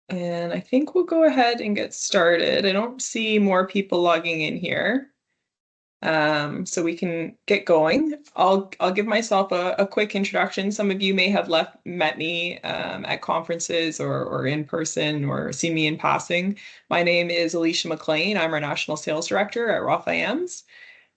And I think we'll go ahead and get started. I don't see more people logging in here. So we can get going. I'll give myself a quick introduction. Some of you may have met me at conferences or in person or seen me in passing. My name is Alicia McLean. I'm our National Sales Director at Roth IAMS.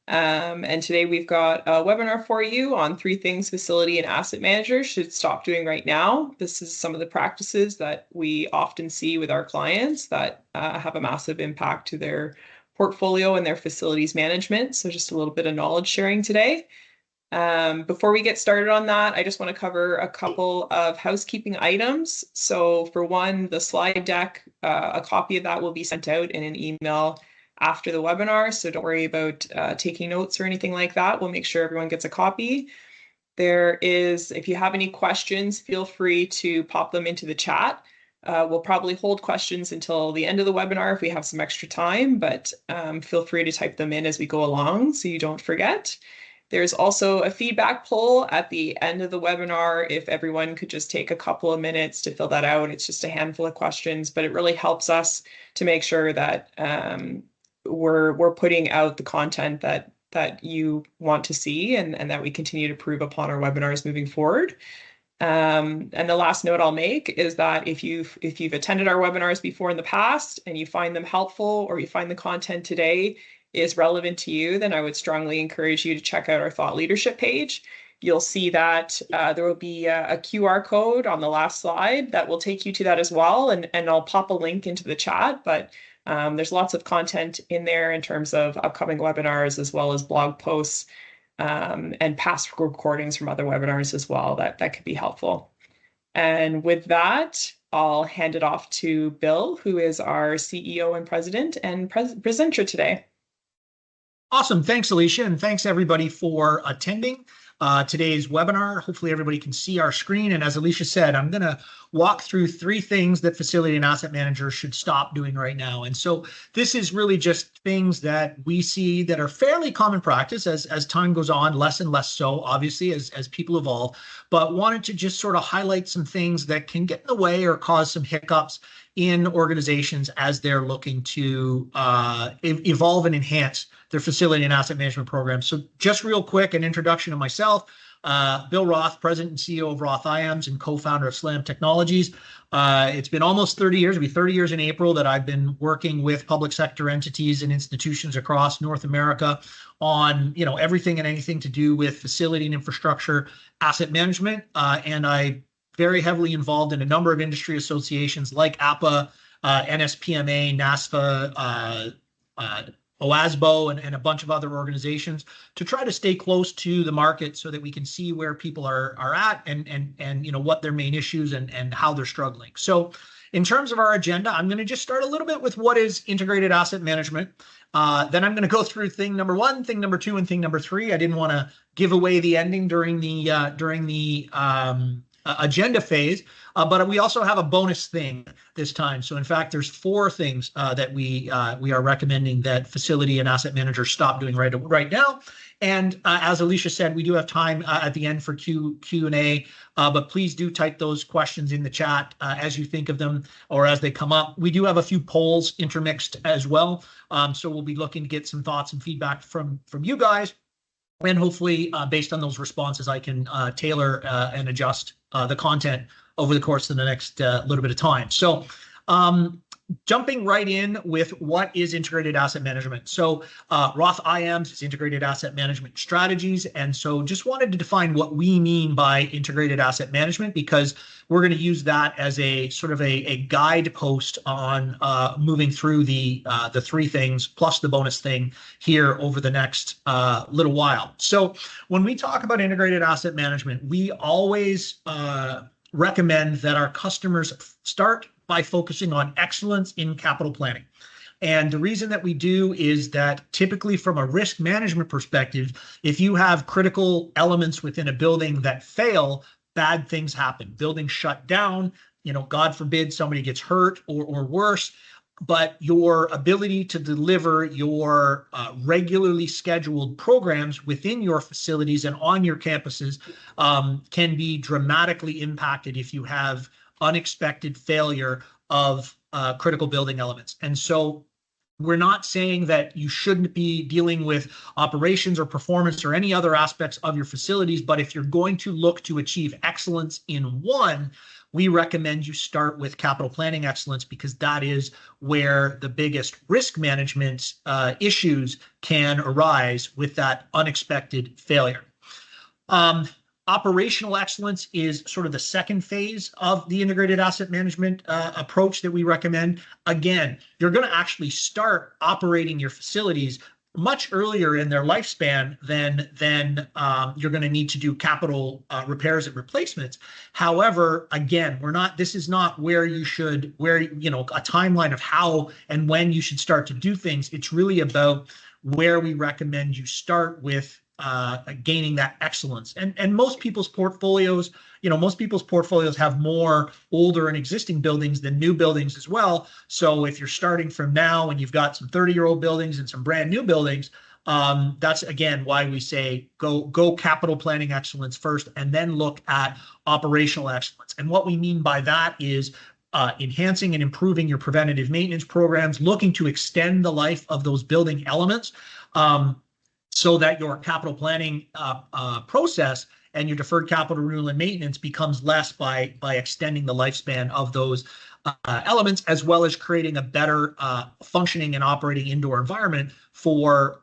And today we've got a webinar for you on 3 things facility and asset managers should stop doing right now. This is some of the practices that we often see with our clients that have a massive impact to their portfolio and their facilities management. So just a little bit of knowledge sharing today. Before we get started on that, I just want to cover a couple of housekeeping items. So for one, the slide deck, a copy of that will be sent out in an email after the webinar. So don't worry about taking notes or anything like that. We'll make sure everyone gets a copy. If you have any questions, feel free to pop them into the chat. We'll probably hold questions until the end of the webinar if we have some extra time, but feel free to type them in as we go along so you don't forget. There's also a feedback poll at the end of the webinar. If everyone could just take a couple of minutes to fill that out, it's just a handful of questions, but it really helps us to make sure that we're putting out the content that you want to see and that we continue to improve upon our webinars moving forward. And the last note I'll make is that if you've attended our webinars before in the past and you find them helpful or you find the content today is relevant to you, then I would strongly encourage you to check out our thought leadership page. You'll see that there will be a QR code on the last slide that will take you to that as well. And I'll pop a link into the chat, but there's lots of content in there in terms of upcoming webinars as well as blog posts and past recordings from other webinars as well that could be helpful. And with that, I'll hand it off to Bill, who is our CEO and president and presenter today. Awesome. Thanks, Alicia, and thanks everybody for attending today's webinar. Hopefully everybody can see our screen. And as Alicia said, I'm going to walk through 3 things that facility and asset managers should stop doing right now. And so this is really just things that we see that are fairly common practice as time goes on, less and less so, obviously, as people evolve, but wanted to just sort of highlight some things that can get in the way or cause some hiccups in organizations as they're looking to evolve and enhance their facility and asset management programs. So just real quick, an introduction of myself. Bill Roth, President and CEO of Roth IAMS and co-founder of Slam Technologies. It's been almost 30 years, it'll be 30 years in April, that I've been working with public sector entities and institutions across North America on everything and anything to do with facility and infrastructure asset management. And I very heavily involved in a number of industry associations like APA, NSPMA, NASFA, OASBO, and a bunch of other organizations to try to stay close to the market so that we can see where people are at and what their main issues and how they're struggling. So in terms of our agenda, I'm going to just start a little bit with what is integrated asset management. Then I'm going to go through thing number 1, thing number 2, and thing number 3. I didn't want to give away the ending during the agenda phase, but we also have a bonus thing this time. So in fact, there's 4 things that we are recommending that facility and asset managers stop doing right now. And as Alicia said, we do have time at the end for Q&A, but please do type those questions in the chat as you think of them or as they come up. We do have a few polls intermixed as well, so we'll be looking to get some thoughts and feedback from you guys. And hopefully, based on those responses, I can tailor and adjust the content over the course of the next little bit of time. So jumping right in with what is integrated asset management. So Roth IAMS is integrated asset management strategies. And so just wanted to define what we mean by integrated asset management, because we're going to use that as a sort of a guidepost on moving through the 3 things plus the bonus thing here over the next little while. So when we talk about integrated asset management, we always recommend that our customers start by focusing on excellence in capital planning. And the reason that we do is that typically from a risk management perspective, if you have critical elements within a building that fail, bad things happen. Buildings shut down, God forbid somebody gets hurt or worse, but your ability to deliver your regularly scheduled programs within your facilities and on your campuses can be dramatically impacted if you have unexpected failure of critical building elements. And so we're not saying that you shouldn't be dealing with operations or performance or any other aspects of your facilities, but if you're going to look to achieve excellence in one, we recommend you start with capital planning excellence, because that is where the biggest risk management issues can arise with that unexpected failure. Operational excellence is sort of the second phase of the integrated asset management approach that we recommend. Again, you're going to actually start operating your facilities much earlier in their lifespan than you're going to need to do capital repairs and replacements. However, again, this is not where a timeline of how and when you should start to do things. It's really about where we recommend you start with gaining that excellence. And most people's portfolios, have more older and existing buildings than new buildings as well. So if you're starting from now and you've got some 30-year-old buildings and some brand new buildings, that's again why we say go capital planning excellence first, and then look at operational excellence. And what we mean by that is enhancing and improving your preventative maintenance programs, looking to extend the life of those building elements, so that your capital planning process and your deferred capital renewal and maintenance becomes less by extending the lifespan of those elements, as well as creating a better functioning and operating indoor environment for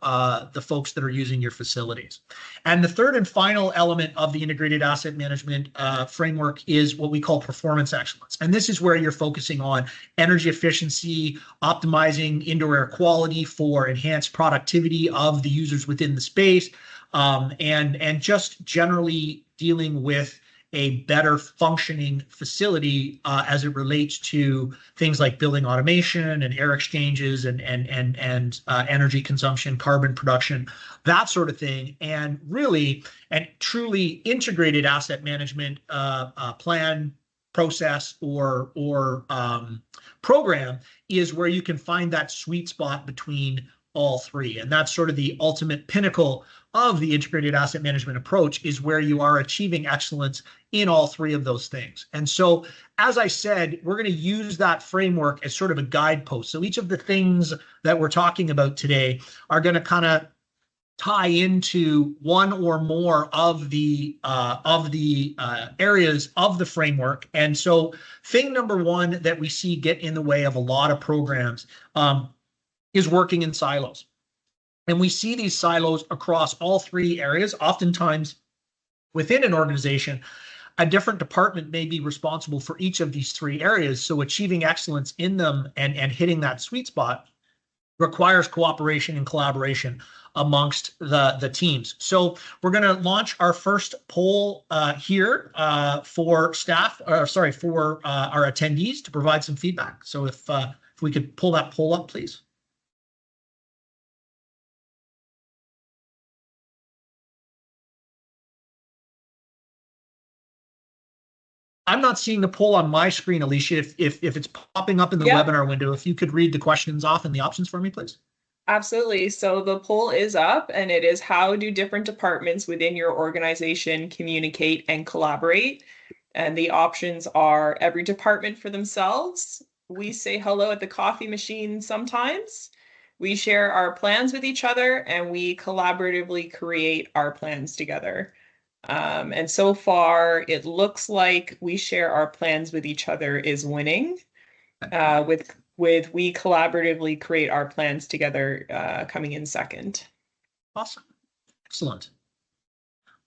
the folks that are using your facilities. And the third and final element of the integrated asset management framework is what we call performance excellence. And this is where you're focusing on energy efficiency, optimizing indoor air quality for enhanced productivity of the users within the space, and just generally dealing with a better functioning facility as it relates to things like building automation and air exchanges and energy consumption, carbon production, that sort of thing. And really and truly integrated asset management plan, process, or program is where you can find that sweet spot between all three. And that's sort of the ultimate pinnacle of the integrated asset management approach, is where you are achieving excellence in all three of those things. And so, as I said, we're going to use that framework as sort of a guidepost. So each of the things that we're talking about today are going to kind of tie into one or more of the areas of the framework. And so thing number one that we see get in the way of a lot of programs is working in silos. And we see these silos across all three areas. Oftentimes within an organization, a different department may be responsible for each of these three areas. So achieving excellence in them and hitting that sweet spot requires cooperation and collaboration amongst the teams. So we're going to launch our first poll here for staff, for our attendees to provide some feedback. So if we could pull that poll up, please. I'm not seeing the poll on my screen, Alicia. If it's popping up in the webinar window, if you could read the questions off and the options for me, please. Absolutely. So the poll is up, and it is: how do different departments within your organization communicate and collaborate? And the options are: every department for themselves, we say hello at the coffee machine sometimes, we share our plans with each other, and we collaboratively create our plans together. And so far, it looks like we share our plans with each other is winning, with we collaboratively create our plans together coming in second. Awesome. Excellent.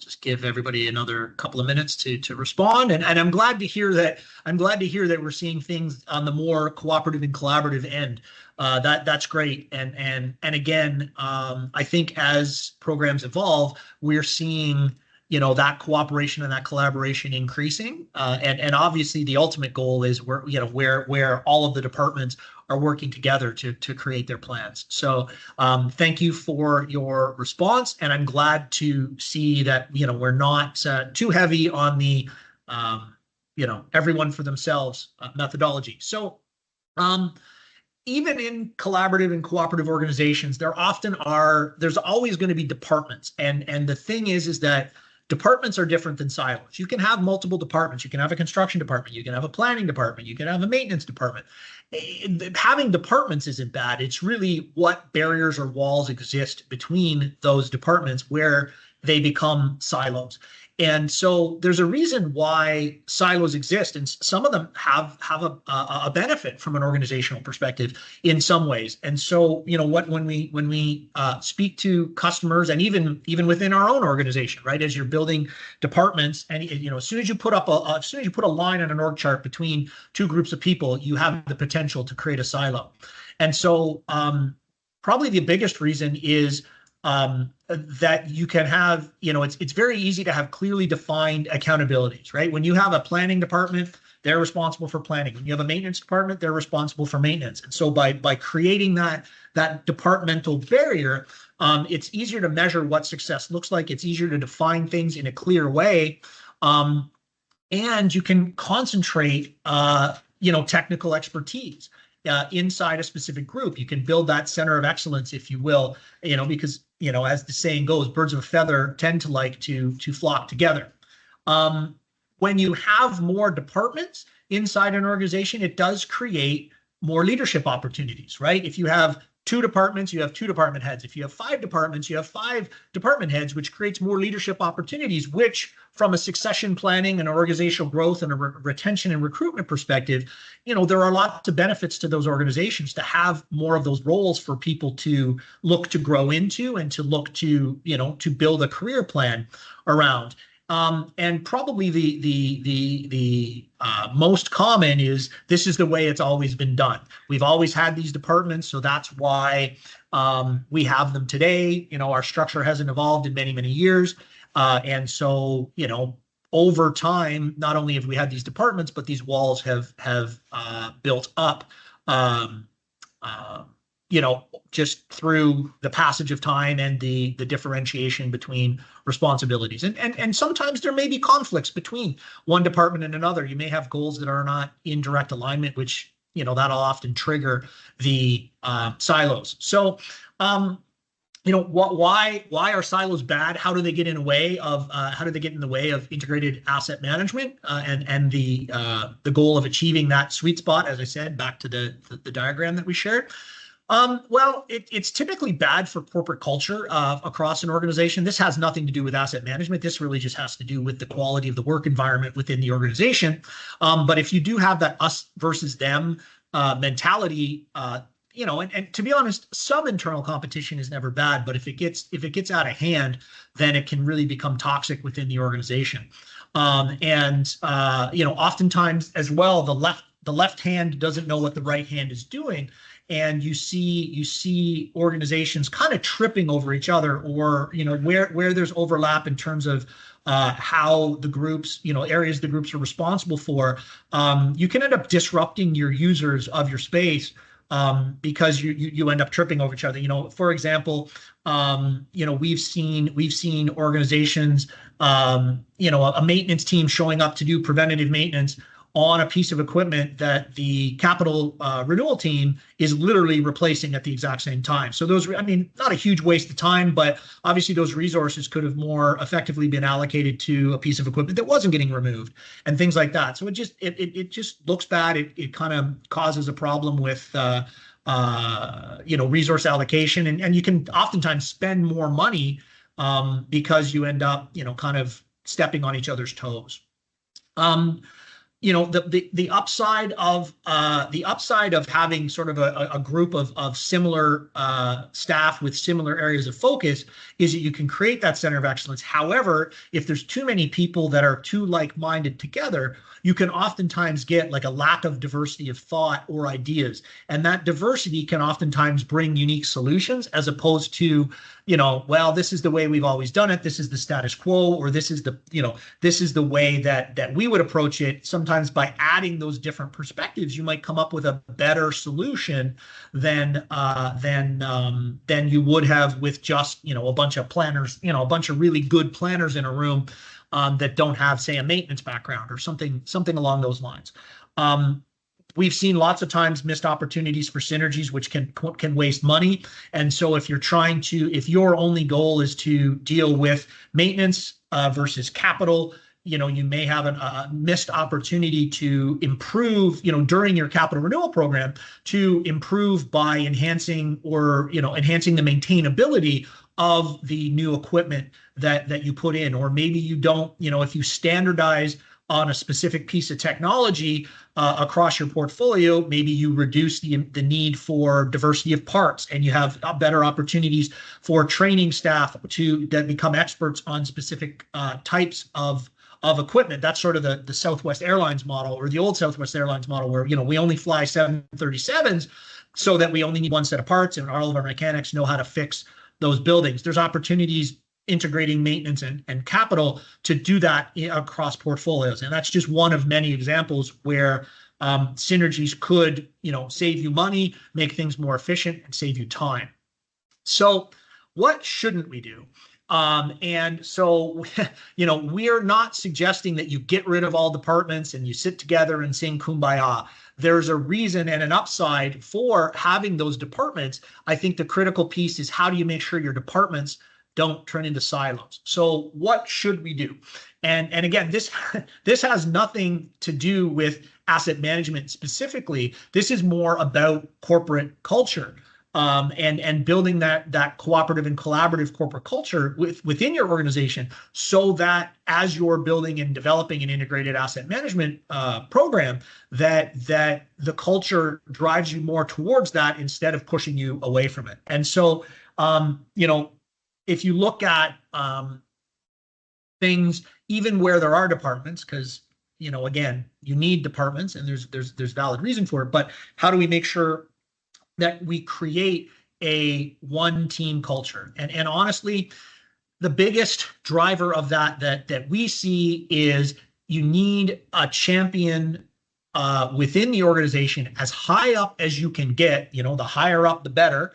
Just give everybody another couple of minutes to respond. And I'm glad to hear that. I'm glad to hear that we're seeing things on the more cooperative and collaborative end. That's great. And again, I think as programs evolve, we're seeing that cooperation and that collaboration increasing, and obviously the ultimate goal is where all of the departments are working together to create their plans. So thank you for your response, and I'm glad to see that we're not too heavy on the everyone for themselves methodology. So even in collaborative and cooperative organizations, there's always going to be departments, and the thing is that departments are different than silos. You can have multiple departments. You can have a construction department. You can have a planning department. You can have a maintenance department. Having departments isn't bad. It's really what barriers or walls exist between those departments where they become silos. And so there's a reason why silos exist, and some of them have a benefit from an organizational perspective in some ways. And so, when we speak to customers, and even within our own organization, right, as you're building departments, and as soon as you put a line on an org chart between two groups of people, you have the potential to create a silo. And so, probably the biggest reason is that you can have, it's very easy to have clearly defined accountabilities, right? When you have a planning department, they're responsible for planning. When you have a maintenance department, they're responsible for maintenance. And so by creating that departmental barrier, it's easier to measure what success looks like. It's easier to define things in a clear way. And you can concentrate, technical expertise inside a specific group. You can build that center of excellence, if you will, because, as the saying goes, birds of a feather tend to like to flock together. When you have more departments inside an organization, it does create more leadership opportunities, right? If you have 2 departments, you have 2 department heads. If you have 5 departments, you have 5 department heads, which creates more leadership opportunities, which from a succession planning and organizational growth and a retention and recruitment perspective, there are lots of benefits to those organizations to have more of those roles for people to look to grow into and to look to, to build a career plan around. And probably the most common is this is the way it's always been done. We've always had these departments, so that's why we have them today. Our structure hasn't evolved in many, many years. And so, over time, not only have we had these departments, but these walls have built up, just through the passage of time and the differentiation between responsibilities. And sometimes there may be conflicts between one department and another. You may have goals that are not in direct alignment, which, that'll often trigger the silos. So, why are silos bad? How do they get in the way of integrated asset management and the goal of achieving that sweet spot? As I said, back to the diagram that we shared. Well, it's typically bad for corporate culture across an organization. This has nothing to do with asset management. This really just has to do with the quality of the work environment within the organization. But if you do have that us versus them mentality, and to be honest, some internal competition is never bad. But if it gets out of hand, then it can really become toxic within the organization. Oftentimes as well, the left hand doesn't know what the right hand is doing. And you see organizations kind of tripping over each other, or where there's overlap in terms of how the groups, areas the groups are responsible for. You can end up disrupting your users of your space because you end up tripping over each other. For example, we've seen organizations, a maintenance team showing up to do preventative maintenance on a piece of equipment that the capital renewal team is literally replacing at the exact same time. So not a huge waste of time, but obviously those resources could have more effectively been allocated to a piece of equipment that wasn't getting removed and things like that. So it just looks bad. It kind of causes a problem with resource allocation, and you can oftentimes spend more money because you end up kind of stepping on each other's toes. The upside of having sort of a group of similar staff with similar areas of focus is that you can create that center of excellence. However, if there's too many people that are too like-minded together, you can oftentimes get like a lack of diversity of thought or ideas. And that diversity can oftentimes bring unique solutions, as opposed to, well, this is the way we've always done it. This is the status quo, or this is the way that we would approach it. Sometimes by adding those different perspectives, you might come up with a better solution than you would have with just, a bunch of planners, a bunch of really good planners in a room that don't have, say, a maintenance background or something along those lines. We've seen lots of times missed opportunities for synergies, which can waste money. And so if your only goal is to deal with maintenance versus capital. You may have a missed opportunity to improve, during your capital renewal program, to improve by enhancing enhancing the maintainability of the new equipment that you put in. Or maybe you don't, if you standardize on a specific piece of technology across your portfolio, maybe you reduce the need for diversity of parts, and you have better opportunities for training staff that become experts on specific types of equipment. That's sort of the Southwest Airlines model, or the old Southwest Airlines model, where we only fly 737s so that we only need one set of parts, and all of our mechanics know how to fix those buildings. There's opportunities integrating maintenance and capital to do that across portfolios. And that's just one of many examples where synergies could, save you money, make things more efficient, and save you time. So what shouldn't we do? And so, we're not suggesting that you get rid of all departments and you sit together and sing Kumbaya. There's a reason and an upside for having those departments. I think the critical piece is, how do you make sure your departments don't turn into silos? So what should we do? And again, this has nothing to do with asset management specifically. This is more about corporate culture, and building that cooperative and collaborative corporate culture within your organization, so that as you're building and developing an integrated asset management program, that the culture drives you more towards that instead of pushing you away from it. And so, if you look at things, even where there are departments, because again, you need departments, and there's valid reason for it. But how do we make sure that we create a one team culture? And honestly, the biggest driver of that we see is, you need a champion within the organization, as high up as you can get. The higher up, the better.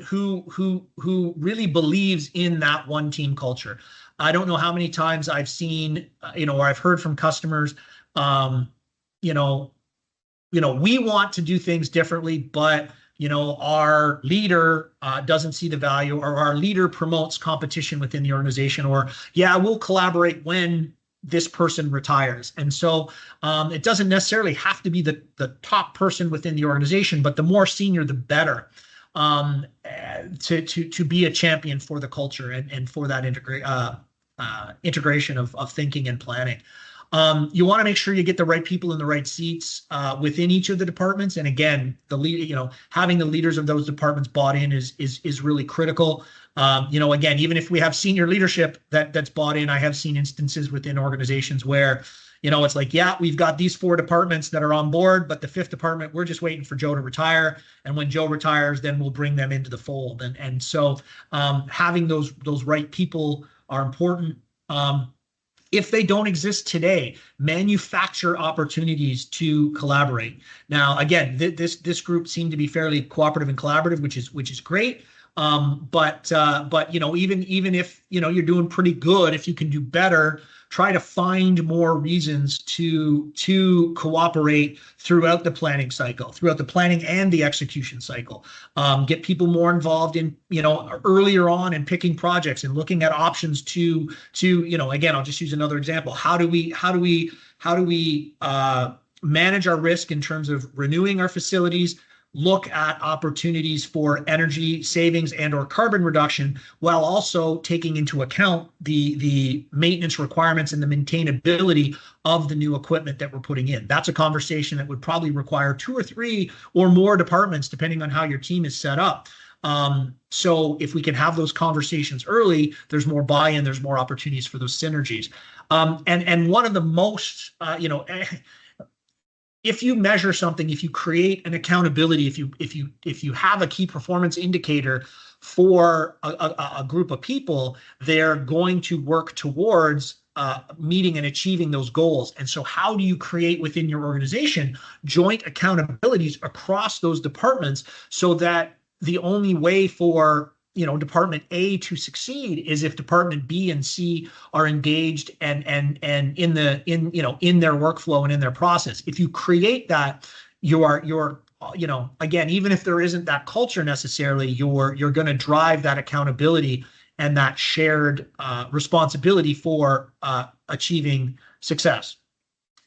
Who really believes in that one team culture. I don't know how many times I've seen, or I've heard from customers, we want to do things differently, but our leader doesn't see the value, or our leader promotes competition within the organization, or we'll collaborate when this person retires. And so it doesn't necessarily have to be the top person within the organization, but the more senior, the better. To be a champion for the culture and for that integration of thinking and planning. You want to make sure you get the right people in the right seats within each of the departments. And again, having the leaders of those departments bought in is really critical. Again, even if we have senior leadership that's bought in, I have seen instances within organizations where it's like, we've got these 4 departments that are on board, but the 5th department, we're just waiting for Joe to retire. And when Joe retires, then we'll bring them into the fold. And so having those right people are important. If they don't exist today, manufacture opportunities to collaborate. Now, again, this group seemed to be fairly cooperative and collaborative, which is great. But even if you're doing pretty good, if you can do better, try to find more reasons to cooperate throughout the planning cycle, throughout the planning and the execution cycle. Get people more involved in, earlier on in picking projects and looking at options to again, I'll just use another example. How do we manage our risk in terms of renewing our facilities, look at opportunities for energy savings and or carbon reduction, while also taking into account the maintenance requirements and the maintainability of the new equipment that we're putting in. That's a conversation that would probably require 2 or 3 or more departments, depending on how your team is set up. So if we can have those conversations early, there's more buy-in, there's more opportunities for those synergies. And one of the most, if you measure something, if you create an accountability, if you have a key performance indicator for a group of people, they're going to work towards meeting and achieving those goals. And so how do you create within your organization joint accountabilities across those departments, so that the only way for Department A to succeed is if Department B and C are engaged and in their workflow and in their process. If you create that, you're again, even if there isn't that culture necessarily, you're going to drive that accountability and that shared responsibility for achieving success.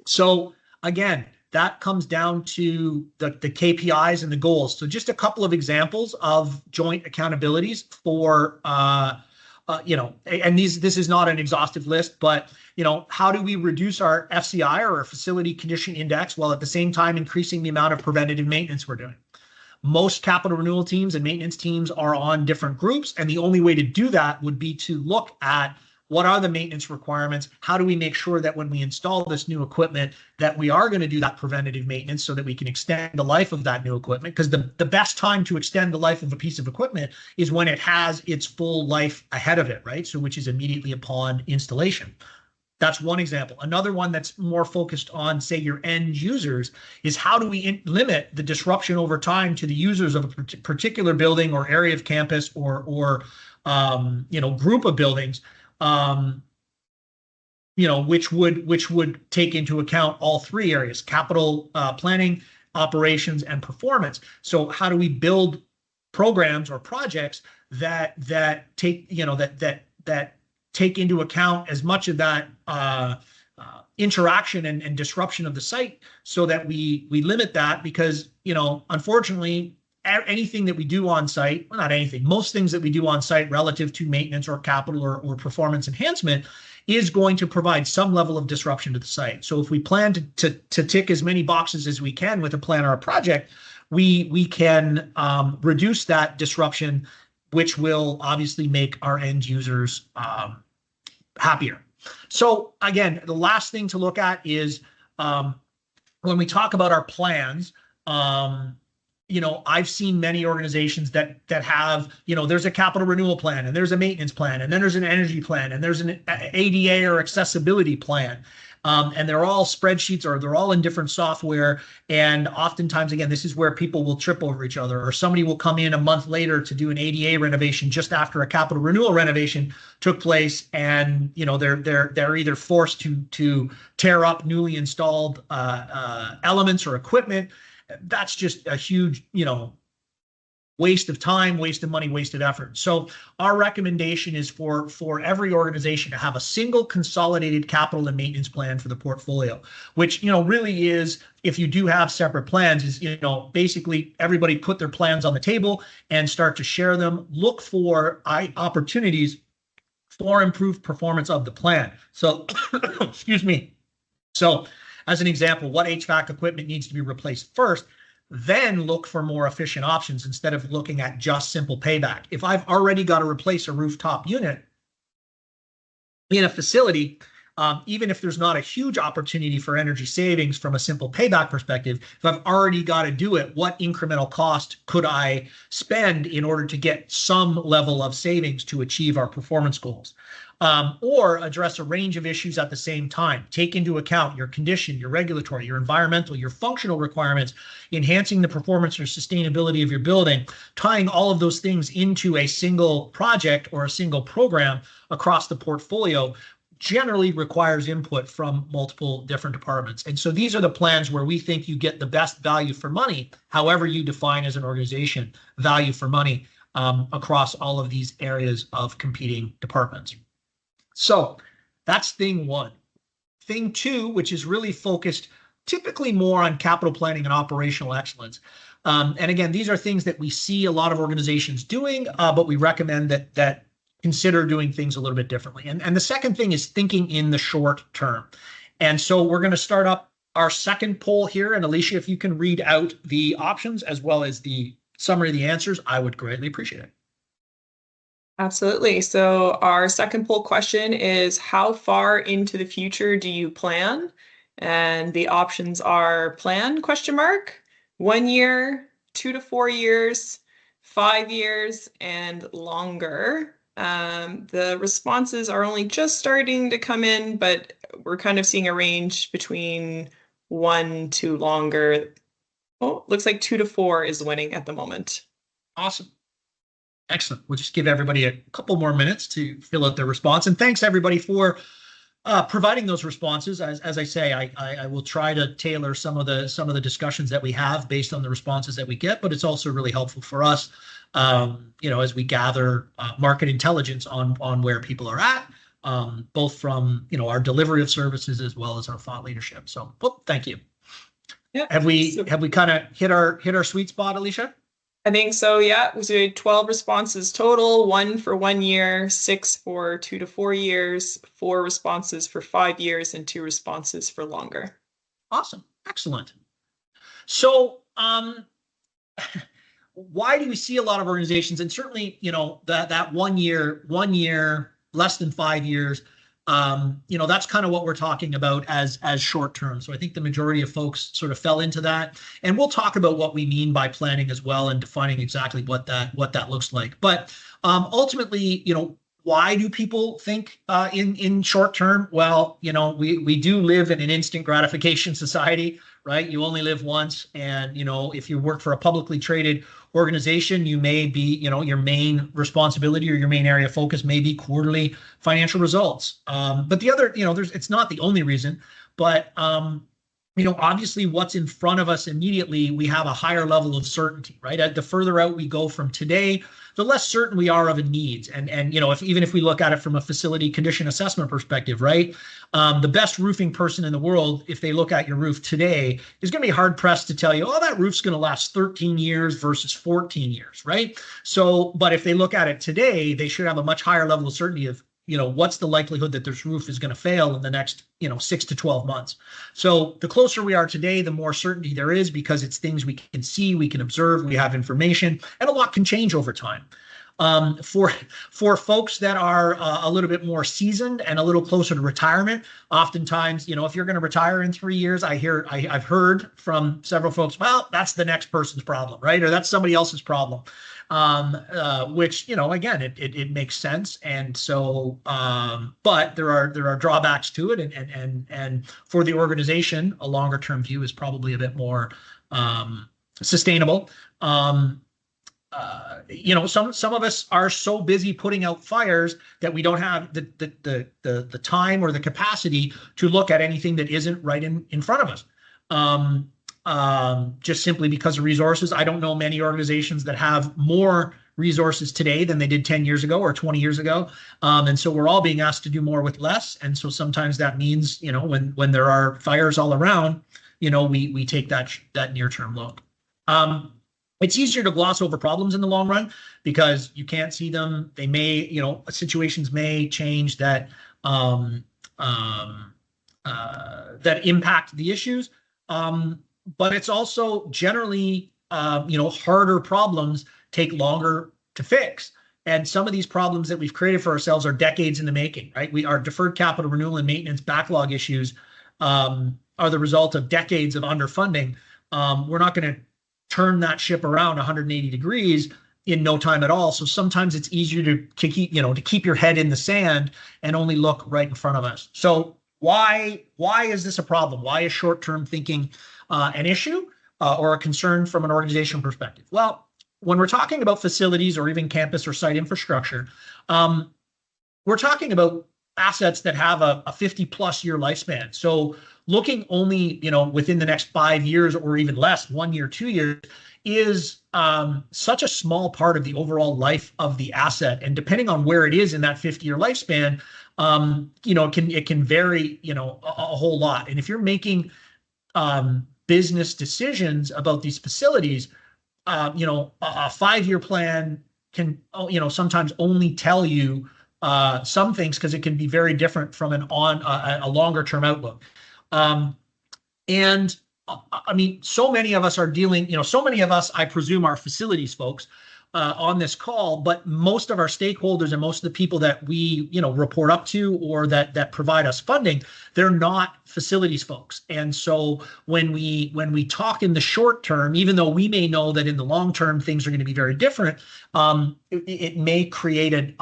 So again, that comes down to the KPIs and the goals. So just a couple of examples of joint accountabilities for, and this is not an exhaustive list, but, how do we reduce our FCI, or our facility condition index, while at the same time increasing the amount of preventative maintenance we're doing? Most capital renewal teams and maintenance teams are on different groups, and the only way to do that would be to look at what are the maintenance requirements? How do we make sure that when we install this new equipment that we are going to do that preventative maintenance so that we can extend the life of that new equipment? Because the best time to extend the life of a piece of equipment is when it has its full life ahead of it, right? So which is immediately upon installation. That's one example. Another one that's more focused on, say, your end users is how do we limit the disruption over time to the users of a particular building or area of campus or group of buildings, which would take into account all three areas: capital planning, operations, and performance. So how do we build programs or projects that take take into account as much of that interaction and disruption of the site, so that we limit that? Because unfortunately, anything that we do on site, well, not anything, most things that we do on site relative to maintenance or capital or performance enhancement is going to provide some level of disruption to the site. So if we plan to tick as many boxes as we can with a plan or a project, we can reduce that disruption, which will obviously make our end users happier. So again, the last thing to look at is when we talk about our plans, I've seen many organizations that have, there's a capital renewal plan, and there's a maintenance plan, and then there's an energy plan, and there's an ADA or accessibility plan. And they're all spreadsheets, or they're all in different software. And oftentimes, again, this is where people will trip over each other, or somebody will come in a month later to do an ADA renovation just after a capital renewal renovation took place. And, they're either forced to tear up newly installed elements or equipment. That's just a huge, waste of time, waste of money, wasted effort. So our recommendation is for every organization to have a single consolidated capital and maintenance plan for the portfolio, which, really is, if you do have separate plans, is, basically everybody put their plans on the table and start to share them, look for opportunities for improved performance of the plan. So, excuse me. So as an example, what HVAC equipment needs to be replaced first? Then look for more efficient options instead of looking at just simple payback. If I've already got to replace a rooftop unit in a facility, even if there's not a huge opportunity for energy savings from a simple payback perspective, if I've already got to do it, what incremental cost could I spend in order to get some level of savings to achieve our performance goals? Or address a range of issues at the same time. Take into account your condition, your regulatory, your environmental, your functional requirements, enhancing the performance or sustainability of your building, tying all of those things into a single project or a single program across the portfolio generally requires input from multiple different departments. And so these are the plans where we think you get the best value for money, however you define as an organization value for money, across all of these areas of competing departments. So that's thing one. Thing two, which is really focused typically more on capital planning and operational excellence. And again, these are things that we see a lot of organizations doing, but we recommend that consider doing things a little bit differently. And the second thing is thinking in the short term. And so we're going to start up our second poll here. And Alicia, if you can read out the options as well as the summary of the answers, I would greatly appreciate it. Absolutely. So our second poll question is, how far into the future do you plan? And the options are plan, 1 year, 2 to 4 years, 5 years, and longer. The responses are only just starting to come in, but we're kind of seeing a range between 1 to longer. Oh, looks like 2 to 4 is winning at the moment. Awesome. Excellent. We'll just give everybody a couple more minutes to fill out their response. And thanks everybody for providing those responses. As I say, I will try to tailor some of the discussions that we have based on the responses that we get, but it's also really helpful for us as we gather market intelligence on where people are at, both from our delivery of services as well as our thought leadership. So, thank you. Yeah. Have we kind of hit our sweet spot, Alicia? I think so, yeah. So we had 12 responses total, 1 for 1 year, 6 for 2 to 4 years, 4 responses for 5 years, and 2 responses for longer. Awesome. Excellent. So, why do we see a lot of organizations, and certainly, that 1 year, less than 5 years, that's kind of what we're talking about as short term. So I think the majority of folks sort of fell into that, and we'll talk about what we mean by planning as well and defining exactly what that looks like. But ultimately, why do people think in short term? Well, we do live in an instant gratification society, right? You only live once, and if you work for a publicly traded organization, you may be, your main responsibility or your main area of focus may be quarterly financial results. But the other, it's not the only reason, but obviously what's in front of us immediately, we have a higher level of certainty, right? The further out we go from today, the less certain we are of a needs. And even if we look at it from a facility condition assessment perspective, right? The best roofing person in the world, if they look at your roof today, is going to be hard pressed to tell you, oh, that roof's going to last 13 years versus 14 years, right? So, but if they look at it today, they should have a much higher level of certainty of what's the likelihood that this roof is going to fail in the next, 6 to 12 months. So the closer we are today, the more certainty there is, because it's things we can see, we can observe, we have information, and a lot can change over time. For folks that are a little bit more seasoned and a little closer to retirement, oftentimes, if you're going to retire in 3 years, I've heard from several folks, well, that's the next person's problem, right? Or that's somebody else's problem. Which, again, it makes sense. And so, but there are drawbacks to it. And for the organization, a longer term view is probably a bit more sustainable. Some of us are so busy putting out fires that we don't have the time or the capacity to look at anything that isn't right in front of us. Just simply because of resources. I don't know many organizations that have more resources today than they did 10 years ago or 20 years ago. And so we're all being asked to do more with less. And so sometimes that means, when there are fires all around, we take that near-term look. It's easier to gloss over problems in the long run because you can't see them. They may, situations may change that impact the issues. But it's also generally, harder problems take longer to fix. And some of these problems that we've created for ourselves are decades in the making, right? Our deferred capital renewal and maintenance backlog issues are the result of decades of underfunding. We're not going to turn that ship around 180 degrees in no time at all. So sometimes it's easier to keep your head in the sand and only look right in front of us. So why is this a problem? Why is short-term thinking an issue or a concern from an organizational perspective? Well, when we're talking about facilities or even campus or site infrastructure, we're talking about assets that have a 50 plus year lifespan. So looking only, within the next 5 years or even less, 1 year, 2 years, is such a small part of the overall life of the asset. And depending on where it is in that 50-year lifespan, it can vary, a whole lot. And if you're making business decisions about these facilities, a 5-year plan can, sometimes only tell you some things because it can be very different from a longer term outlook. And I mean, so many of us are dealing, so many of us, I presume, are facilities folks on this call, but most of our stakeholders and most of the people that we, report up to or that provide us funding, they're not facilities folks. And so when we talk in the short term, even though we may know that in the long term things are going to be very different, it may create an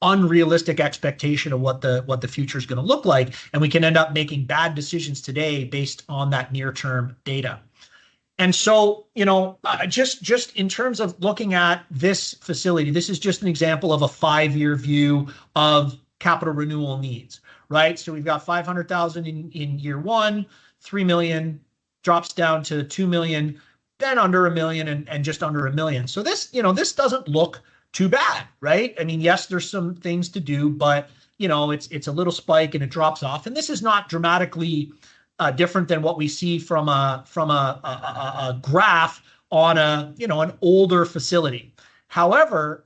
unrealistic expectation of what the future is going to look like, and we can end up making bad decisions today based on that near-term data. And so, just in terms of looking at this facility, this is just an example of a 5-year view of capital renewal needs, right? So we've got 500,000 in year one, 3 million drops down to 2 million then under 1 million, and just under 1 million. So this, this doesn't look too bad, right? I mean, yes, there's some things to do, but it's a little spike and it drops off. And this is not dramatically different than what we see from a graph on an older facility. However,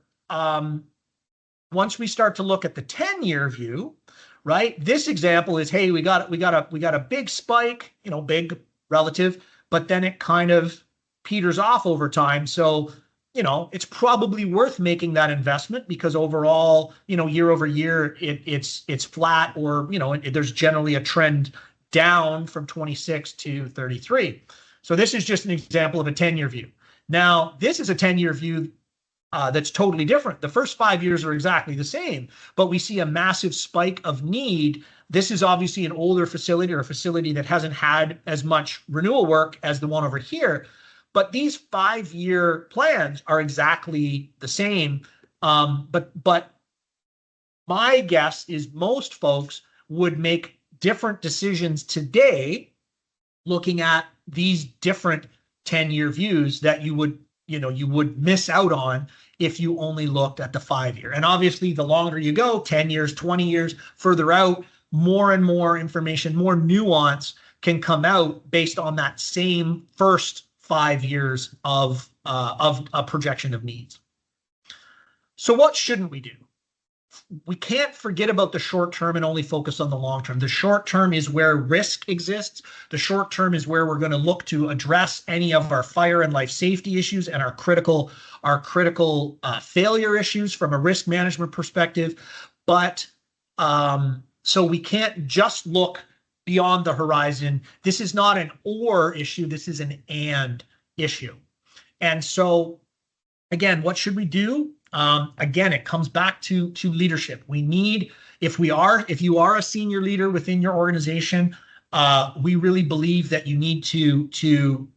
once we start to look at the 10-year view, right? This example is, hey, we got a big spike, big relative, but then it kind of peters off over time. So, it's probably worth making that investment because overall, year over year, it's flat, or, there's generally a trend down from 26 to 33. So this is just an example of a 10-year view. Now, this is a 10-year view that's totally different. The first 5 years are exactly the same, but we see a massive spike of need. This is obviously an older facility, or a facility that hasn't had as much renewal work as the one over here. But these 5-year plans are exactly the same. But my guess is most folks would make different decisions today looking at these different 10-year views that you would miss out on if you only looked at the 5-year. And obviously, the longer you go, 10 years, 20 years further out, more and more information, more nuance can come out based on that same first 5 years of a projection of needs. So what shouldn't we do? We can't forget about the short term and only focus on the long term. The short term is where risk exists. The short term is where we're going to look to address any of our fire and life safety issues and our critical failure issues from a risk management perspective. But so we can't just look beyond the horizon. This is not an or issue. This is an and issue. And so, again, what should we do? Again, it comes back to leadership. We need, if you are a senior leader within your organization, we really believe that you need to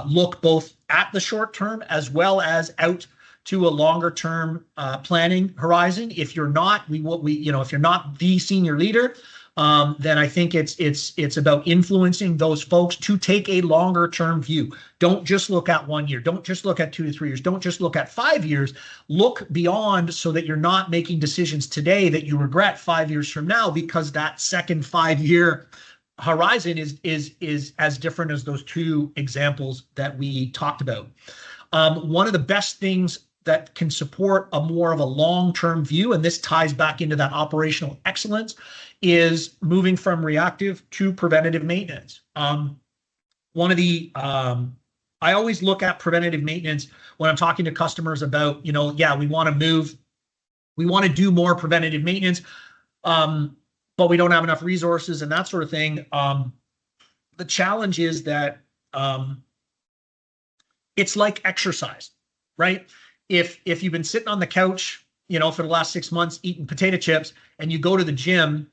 look both at the short term as well as out to a longer term planning horizon. If you're not, if you're not the senior leader, then I think it's about influencing those folks to take a longer term view. Don't just look at 1 year. Don't just look at 2 to 3 years. Don't just look at 5 years. Look beyond, so that you're not making decisions today that you regret 5 years from now, because that second 5-year horizon is as different as those two examples that we talked about. One of the best things that can support a more of a long-term view, and this ties back into that operational excellence, is moving from reactive to preventative maintenance. I always look at preventative maintenance when I'm talking to customers about, we want to move, we want to do more preventative maintenance, but we don't have enough resources and that sort of thing. The challenge is that it's like exercise, right? If you've been sitting on the couch, for the last 6 months eating potato chips, and you go to the gym,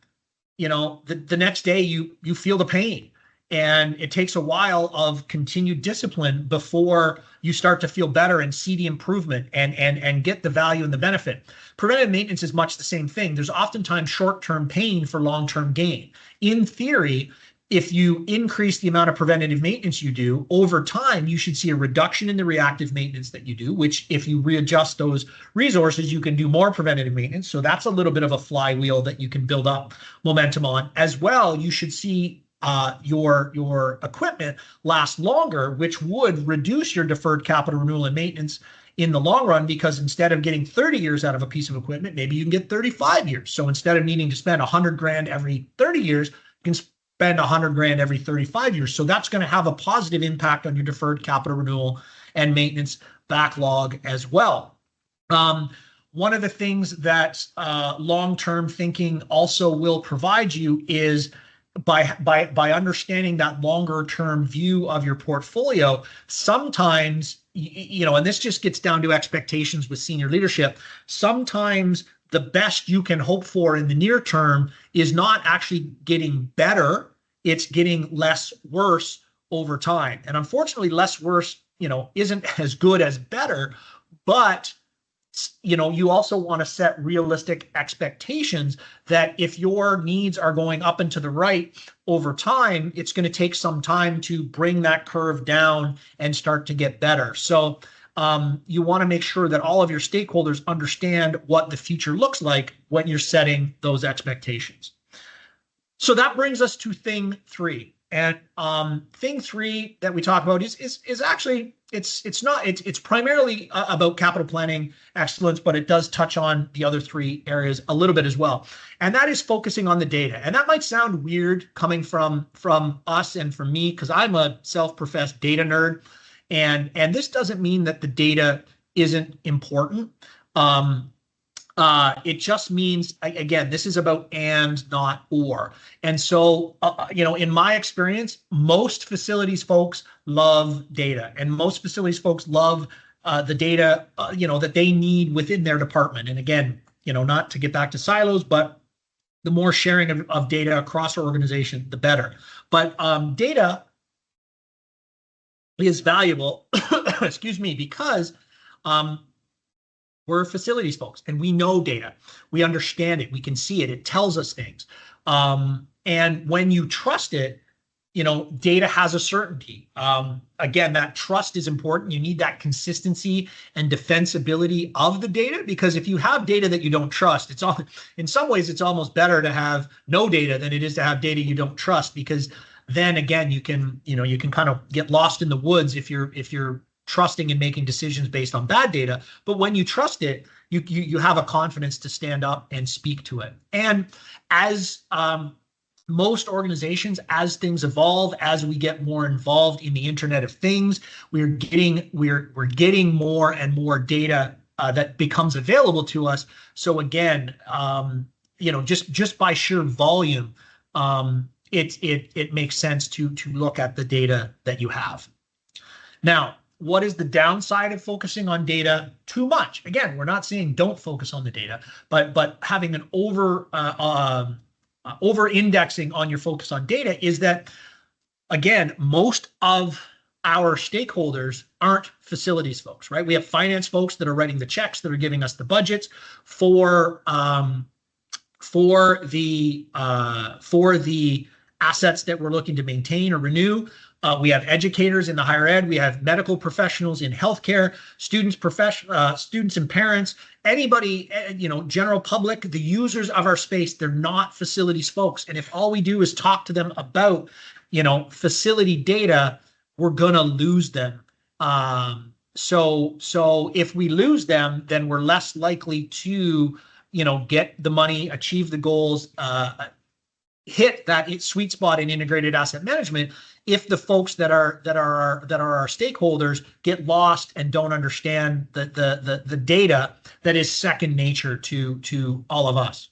the next day you feel the pain, and it takes a while of continued discipline before you start to feel better and see the improvement and get the value and the benefit. Preventive maintenance is much the same thing. There's oftentimes short-term pain for long-term gain. In theory, if you increase the amount of preventative maintenance you do over time, you should see a reduction in the reactive maintenance that you do, which if you readjust those resources, you can do more preventative maintenance. So that's a little bit of a flywheel that you can build up momentum on. As well, you should see your equipment last longer, which would reduce your deferred capital renewal and maintenance in the long run, because instead of getting 30 years out of a piece of equipment, maybe you can get 35 years. So instead of needing to spend $100,000 every 30 years, you can spend $100,000 every 35 years. So that's going to have a positive impact on your deferred capital renewal and maintenance backlog as well. One of the things that long-term thinking also will provide you is by understanding that longer-term view of your portfolio. Sometimes, and this just gets down to expectations with senior leadership. Sometimes the best you can hope for in the near term is not actually getting better, it's getting less worse over time. And unfortunately, less worse, isn't as good as better, but you also want to set realistic expectations that if your needs are going up and to the right over time, it's going to take some time to bring that curve down and start to get better. So you want to make sure that all of your stakeholders understand what the future looks like when you're setting those expectations. So that brings us to thing 3. And thing 3 that we talk about is actually it's primarily about capital planning excellence, but it does touch on the other 3 areas a little bit as well. And that is focusing on the data. And that might sound weird coming from us and from me, because I'm a self-professed data nerd. And this doesn't mean that the data isn't important. It just means, again, this is about and, not or. And so, in my experience, most facilities folks love data, and most facilities folks love the data, that they need within their department. And again, not to get back to silos, but the more sharing of data across our organization, the better. But data is valuable, excuse me, because we're facilities folks and we know data. We understand it. We can see it. It tells us things. And when you trust it, data has a certainty. Again, that trust is important. You need that consistency and defensibility of the data, because if you have data that you don't trust, in some ways, it's almost better to have no data than it is to have data you don't trust, because then again, you can kind of get lost in the woods if you're trusting and making decisions based on bad data. But when you trust it, you have a confidence to stand up and speak to it. And as most organizations, as things evolve, as we get more involved in the Internet of Things, we're getting more and more data that becomes available to us. So again, just by sheer volume, it makes sense to look at the data that you have. Now, what is the downside of focusing on data too much? Again, we're not saying don't focus on the data, but having an over-indexing on your focus on data is that, again, most of our stakeholders aren't facilities folks, right? We have finance folks that are writing the checks, that are giving us the budgets for the assets that we're looking to maintain or renew. We have educators in the higher ed. We have medical professionals in healthcare, students and parents, anybody, general public, the users of our space. They're not facilities folks. And if all we do is talk to them about, facility data, we're going to lose them. So if we lose them, then we're less likely to, get the money, achieve the goals, hit that sweet spot in integrated asset management, if the folks that are our stakeholders get lost and don't understand the data that is second nature to all of us.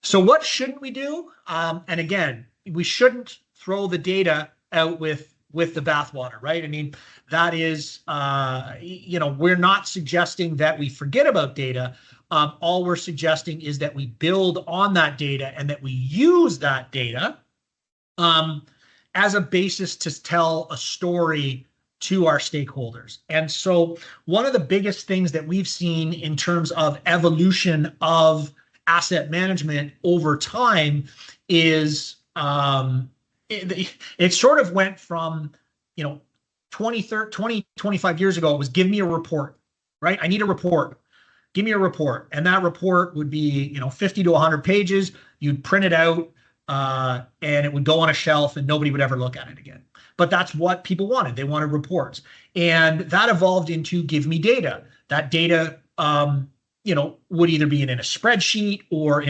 So what shouldn't we do? And again, we shouldn't throw the data out with the bathwater, right? I mean, that is, we're not suggesting that we forget about data. All we're suggesting is that we build on that data and that we use that data as a basis to tell a story to our stakeholders. And so one of the biggest things that we've seen in terms of evolution of asset management over time is it sort of went from, 25 years ago, it was give me a report, right? I need a report. Give me a report. And that report would be, 50 to 100 pages. You'd print it out and it would go on a shelf and nobody would ever look at it again. But that's what people wanted. They wanted reports. And that evolved into give me data. That data, would either be in a spreadsheet or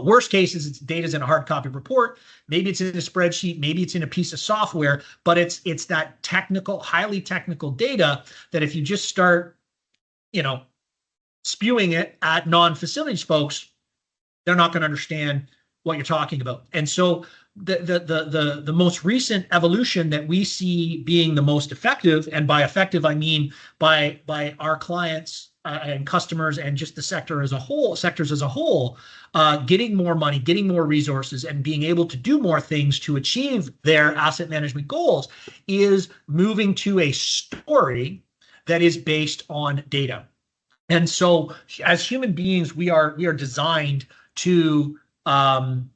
worst cases, it's data's in a hard copy report. Maybe it's in a spreadsheet, maybe it's in a piece of software, but it's that technical, highly technical data that if you just start, spewing it at non-facilities folks, they're not going to understand what you're talking about. And so the most recent evolution that we see being the most effective, and by effective I mean by our clients and customers and just the sectors as a whole, getting more money, getting more resources, and being able to do more things to achieve their asset management goals, is moving to a story that is based on data. And so as human beings, we are designed to um,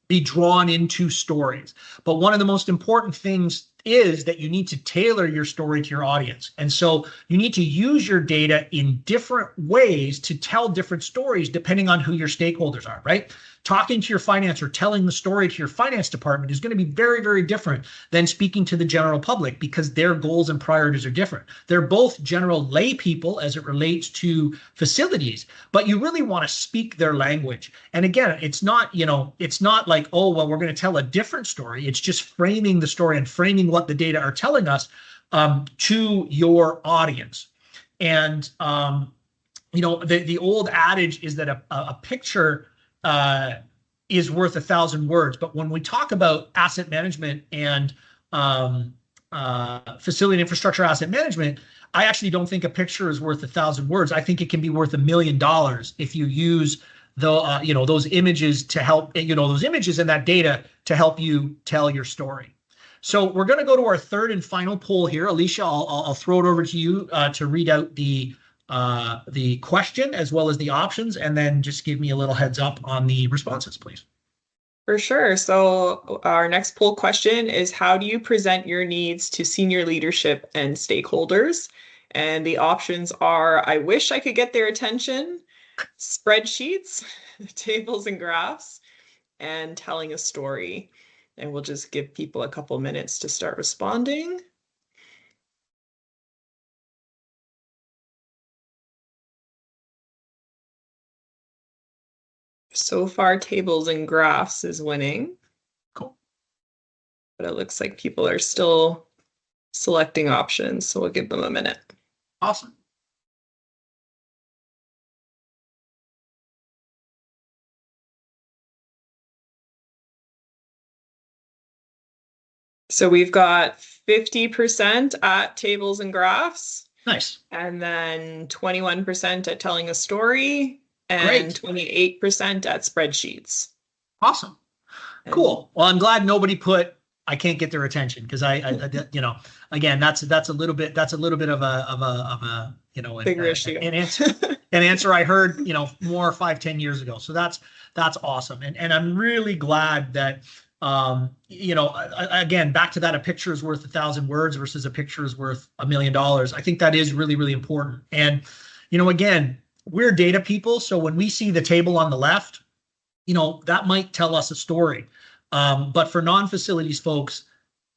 be drawn into stories. But one of the most important things is that you need to tailor your story to your audience. And so you need to use your data in different ways to tell different stories depending on who your stakeholders are, right? Talking to your finance or telling the story to your finance department is going to be very, very different than speaking to the general public because their goals and priorities are different. They're both general lay people as it relates to facilities, but you really want to speak their language. And again, it's not, it's not like, oh, well, we're going to tell a different story. It's just framing the story and framing what the data are telling us to your audience. And, the old adage is that a picture is worth 1,000 words. But when we talk about asset management and facility and infrastructure asset management, I actually don't think a picture is worth 1,000 words. I think it can be worth $1 million if you use those images to help, those images and that data to help you tell your story. So we're going to go to our third and final poll here. Alicia, I'll throw it over to you to read out the question as well as the options, and then just give me a little heads up on the responses, please. For sure. So our next poll question is, how do you present your needs to senior leadership and stakeholders? And the options are, I wish I could get their attention, spreadsheets, tables and graphs, and telling a story. And we'll just give people a couple minutes to start responding. So far, tables and graphs is winning. Cool. But it looks like people are still selecting options, so we'll give them a minute. Awesome. So we've got 50% at tables and graphs. Nice. And then 21% at telling a story and Great. 28% at spreadsheets. Awesome. Cool. Well, I'm glad nobody put I can't get their attention because I again that's a little bit of a bigger issue. An answer I heard more 5-10 years ago. So that's awesome. And I'm really glad that again, back to that, a picture is worth 1,000 words versus a picture is worth $1 million. I think that is really, really important. And, again, we're data people. So when we see the table on the left, that might tell us a story. But for non-facilities folks,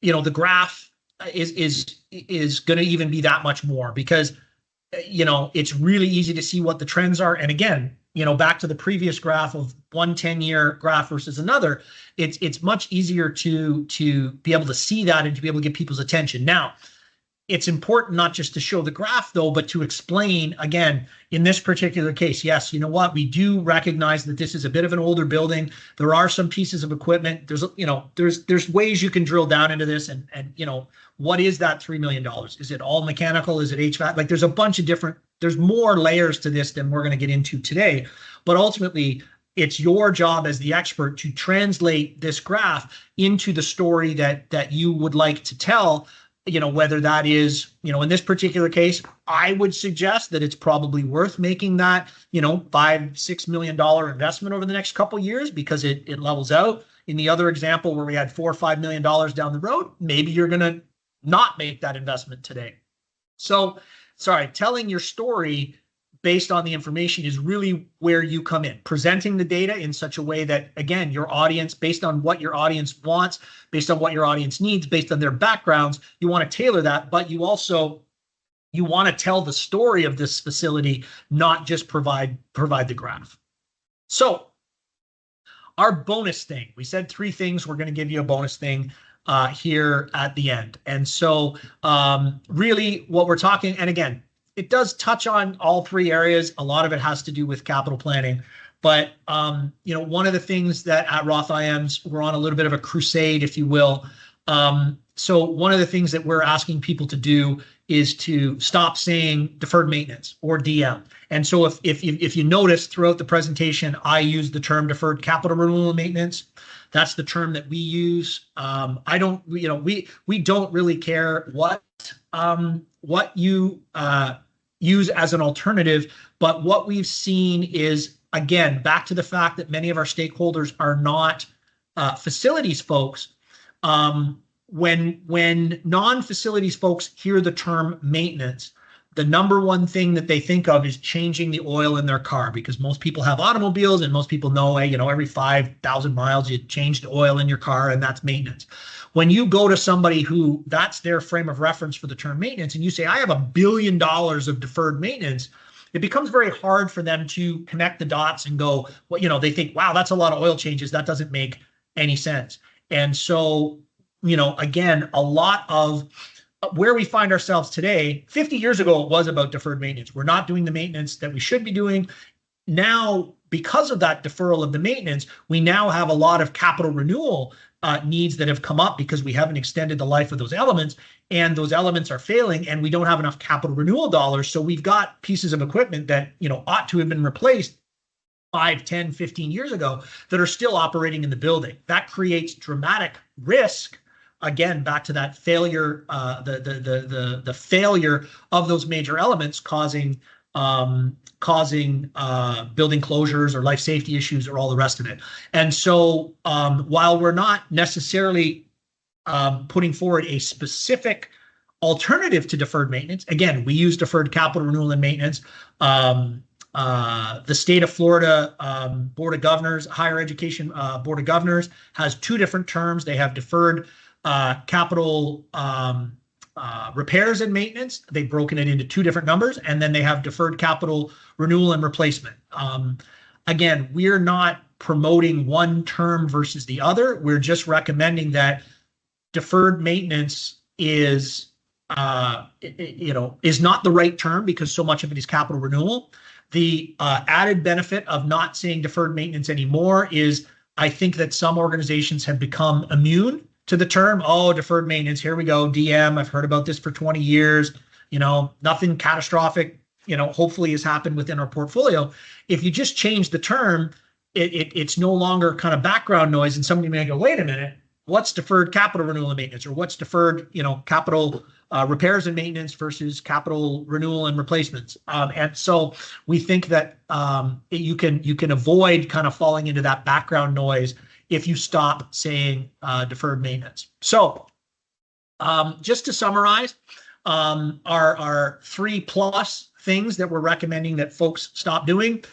the graph is going to even be that much more because, it's really easy to see what the trends are. And again, back to the previous graph of one 10-year graph versus another, it's much easier to be able to see that and to be able to get people's attention. Now, it's important not just to show the graph though, but to explain again, in this particular case, yes, you know what, we do recognize that this is a bit of an older building. There are some pieces of equipment. There's ways you can drill down into this and what is that $3 million? Is it all mechanical? Is it HVAC? Like there's more layers to this than we're going to get into today. But ultimately, it's your job as the expert to translate this graph into the story that you would like to tell. Whether that is, in this particular case, I would suggest that it's probably worth making that, $5-6 million investment over the next couple of years because it levels out. In the other example where we had $4 or $5 million down the road, maybe you're going to not make that investment today. So, telling your story based on the information is really where you come in, presenting the data in such a way that, again, your audience, based on what your audience wants, based on what your audience needs, based on their backgrounds, you want to tailor that, but you want to tell the story of this facility, not just provide the graph. So our bonus thing, we said 3 things. We're going to give you a bonus thing here at the end. And so really what we're talking, and again, it does touch on all 3 areas. A lot of it has to do with capital planning. But, one of the things that at Roth IAMS, we're on a little bit of a crusade, if you will. So one of the things that we're asking people to do is to stop saying deferred maintenance or DM. And so if you notice throughout the presentation, I use the term deferred capital renewal and maintenance. That's the term that we use. We don't really care what you use as an alternative. But what we've seen is, again, back to the fact that many of our stakeholders are not facilities folks. When non-facilities folks hear the term maintenance, the number one thing that they think of is changing the oil in their car, because most people have automobiles and most people know, hey, every 5,000 miles you change the oil in your car, and that's maintenance. When you go to somebody who that's their frame of reference for the term maintenance, and you say, I have $1 billion of deferred maintenance, it becomes very hard for them to connect the dots and go, well, they think, wow, that's a lot of oil changes. That doesn't make any sense. And so, again, a lot of where we find ourselves today, 50 years ago, it was about deferred maintenance. We're not doing the maintenance that we should be doing. Now, because of that deferral of the maintenance, we now have a lot of capital renewal needs that have come up because we haven't extended the life of those elements, and those elements are failing, and we don't have enough capital renewal dollars. So we've got pieces of equipment that ought to have been replaced 5, 10, 15 years ago that are still operating in the building. That creates dramatic risk. Again, back to that failure, the failure of those major elements causing building closures or life safety issues or all the rest of it. And so while we're not necessarily putting forward a specific alternative to deferred maintenance, again, we use deferred capital renewal and maintenance. The state of Florida Board of Governors, Higher Education Board of Governors, has two different terms. They have deferred capital repairs and maintenance. They've broken it into two different numbers, and then they have deferred capital renewal and replacement. Again, we're not promoting one term versus the other. We're just recommending that deferred maintenance is not the right term because so much of it is capital renewal. The added benefit of not saying deferred maintenance anymore is I think that some organizations have become immune to the term, deferred maintenance, here we go, DM, I've heard about this for 20 years, nothing catastrophic, hopefully has happened within our portfolio. If you just change the term, it's no longer kind of background noise, and somebody may go, wait a minute, what's deferred capital renewal and maintenance, or what's deferred, capital repairs and maintenance versus capital renewal and replacements. And so we think that you can avoid kind of falling into that background noise if you stop saying deferred maintenance. So just to summarize, our 3+ things that we're recommending that folks stop doing: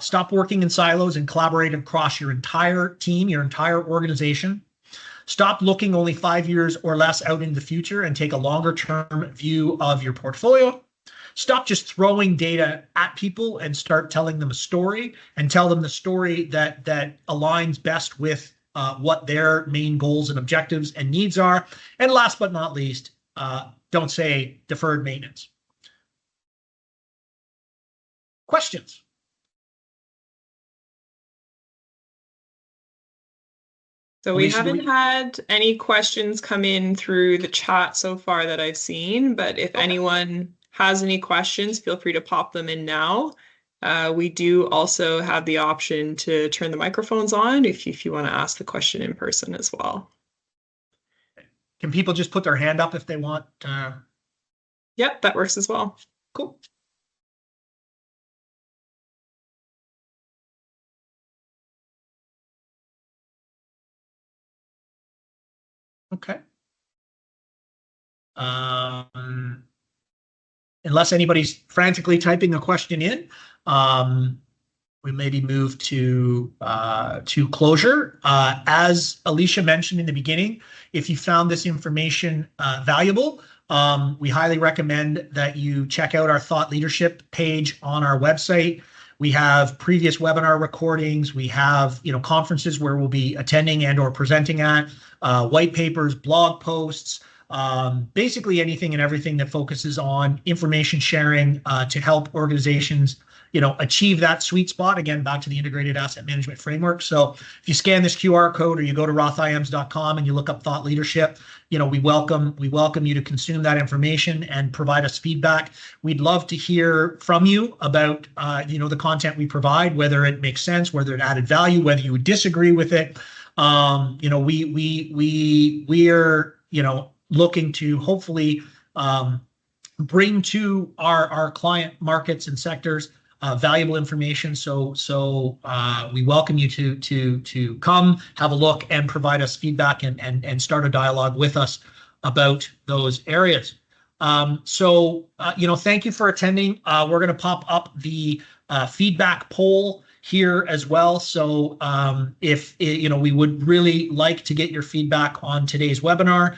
stop working in silos and collaborate across your entire team, your entire organization. Stop looking only 5 years or less out into the future and take a longer term view of your portfolio. Stop just throwing data at people and start telling them a story, and tell them the story that aligns best with what their main goals and objectives and needs are. And last but not least, don't say deferred maintenance. Questions? So we haven't had any questions come in through the chat so far that I've seen, but if anyone has any questions, feel free to pop them in now. We do also have the option to turn the microphones on if you want to ask the question in person as well. Can people just put their hand up if they want? Yep, that works as well. Cool. Okay. Unless anybody's frantically typing a question in, we maybe move to closure. As Alicia mentioned in the beginning, if you found this information valuable, we highly recommend that you check out our thought leadership page on our website. We have previous webinar recordings. We have conferences where we'll be attending and or presenting at, white papers, blog posts, basically anything and everything that focuses on information sharing to help organizations achieve that sweet spot. Again, back to the integrated asset management framework. So if you scan this QR code or you go to rothiams.com and you look up thought leadership, we welcome you to consume that information and provide us feedback. We'd love to hear from you about the content we provide, whether it makes sense, whether it added value, whether you would disagree with it. We're looking to hopefully bring to our client markets and sectors valuable information. So we welcome you to come have a look and provide us feedback and start a dialogue with us about those areas. Thank you for attending. We're going to pop up the feedback poll here as well. So if we would really like to get your feedback on today's webinar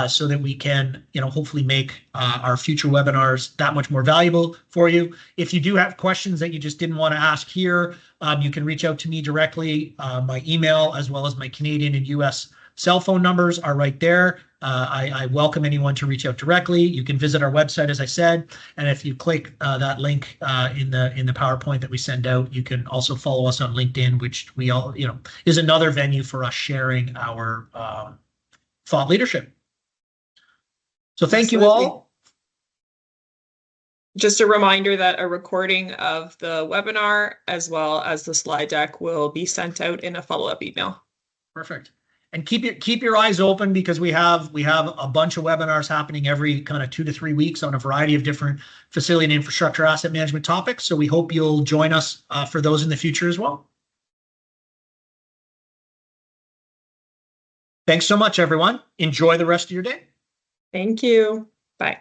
so that we can hopefully make our future webinars that much more valuable for you. If you do have questions that you just didn't want to ask here, you can reach out to me directly. My email as well as my Canadian and US cell phone numbers are right there. I welcome anyone to reach out directly. You can visit our website, as I said, and if you click that link in the PowerPoint that we send out, you can also follow us on LinkedIn, which we all is another venue for us sharing our thought leadership. So thank you all. Just a reminder that a recording of the webinar as well as the slide deck will be sent out in a follow-up email. Perfect. And keep your eyes open because we have a bunch of webinars happening every kind of 2 to 3 weeks on a variety of different facility and infrastructure asset management topics. So we hope you'll join us for those in the future as well. Thanks so much, everyone. Enjoy the rest of your day. Thank you. Bye.